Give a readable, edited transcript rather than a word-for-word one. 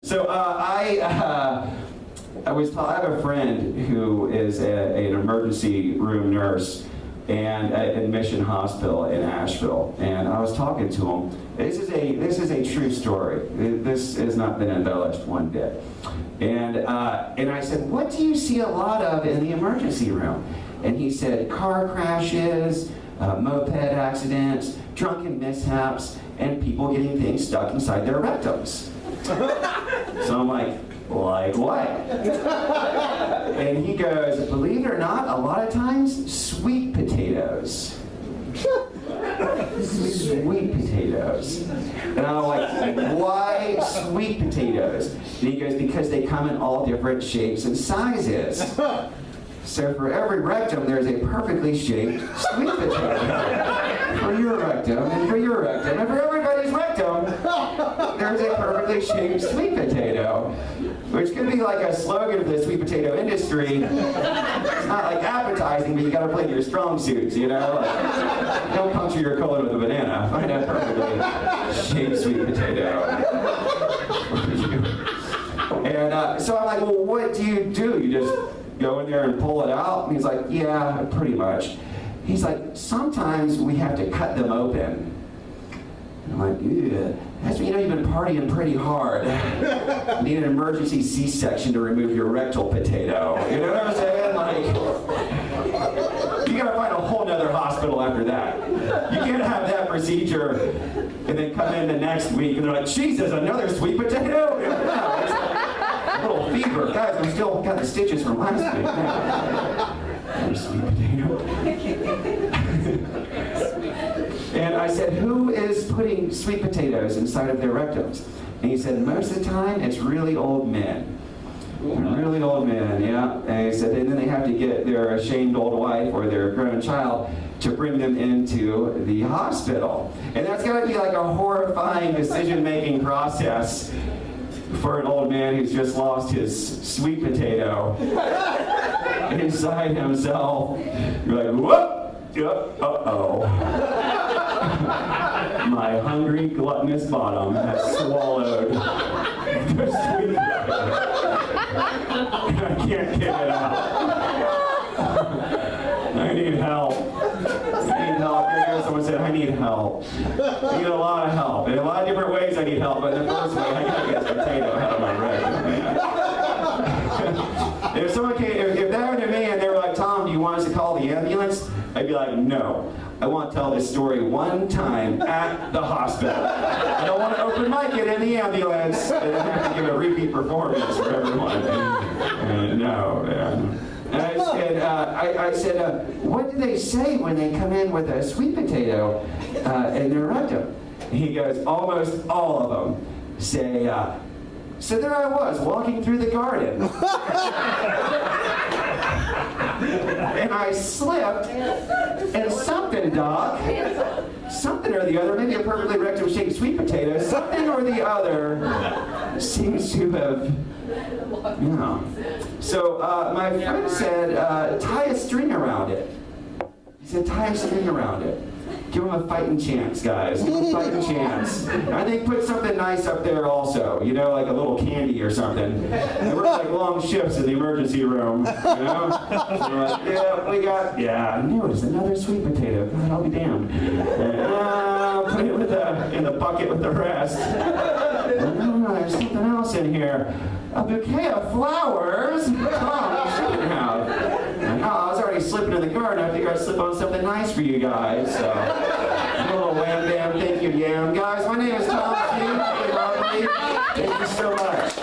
So I have a friend who is an emergency room nurse and at Mission Hospital in Asheville, and I was talking to him. This is a true story. This has not been embellished one bit. And I said, what do you see a lot of in the emergency room? And he said, car crashes, moped accidents, drunken mishaps, and people getting things stuck inside their rectums. So I'm like what? And he goes, believe it or not, a lot of times, sweet potatoes. Sweet potatoes. And I'm like, why sweet potatoes? And he goes, because they come in all different shapes and sizes. So for every rectum, there's a perfectly shaped sweet potato. For your rectum, and for your rectum, and for everybody's rectum, there's a perfectly shaped sweet potato. Which could be like a slogan of the sweet potato industry. It's not like appetizing, but you gotta play your strong suits, you know? Like, don't puncture your colon with a banana. Find a perfectly shaped sweet potato. And so I'm like, well, what do? You just go in there and pull it out? And he's like, yeah, pretty much. He's like, sometimes we have to cut them open. And I'm like, yeah. That's when you know you've been partying pretty hard. You need an emergency C-section to remove your rectal potato. You know what I'm saying? Like, you gotta find a whole nother hospital after that. You can't have that procedure and then come in the next week and they're like, Jesus, another sweet potato? No, it's like a little fever. Guys, we still got the stitches from last week. Another sweet potato. And I said, who is putting sweet potatoes inside of their rectums? And he said, most of the time, it's really old men. Really old men, yeah. And he said, and then they have to get their ashamed old wife or their grown child to bring them into the hospital. And that's got to be like a horrifying decision-making process for an old man who's just lost his sweet potato inside himself. You're like, whoop! Uh-oh. My hungry, gluttonous bottom has swallowed the sweet I can't get it out. I need help. I need help. Someone said, I need help. I need a lot of help. In a lot of different ways I need help, but in the first way, I gotta get this potato out of my rectum. If someone came, if that were to me and they were like, Tom, do you want us to call the ambulance? I'd be like, no. I want to tell this story one time at the hospital. I don't want to open mic it in the ambulance and then have to give a repeat performance for everyone. No, man. And I said, what do they say when they come in with a sweet potato in their rectum? He goes, almost all of them say, so there I was, walking through the garden. And I slipped, and something, Doc, something or the other, maybe a perfectly rectum-shaped sweet potato, something or the other seems to have, you know. So my friend said, tie a string around it. He said, tie a string around it. Give them a fighting chance, guys. Give them a fighting chance. I think put something nice up there also, you know, like a little candy or something. They work like long shifts in the emergency room, you know? So like, yeah, we got, I knew it was another sweet potato. God, I'll be damned. And, put it in the bucket with the rest. No, there's something else in here. A bouquet of flowers? Oh, you shouldn't have. I was already slipping in the garden. I figured I'd slip on something nice for you guys. So, a little wham bam, thank you, yam. Guys, my name is Tom Scheve. Thank you so much.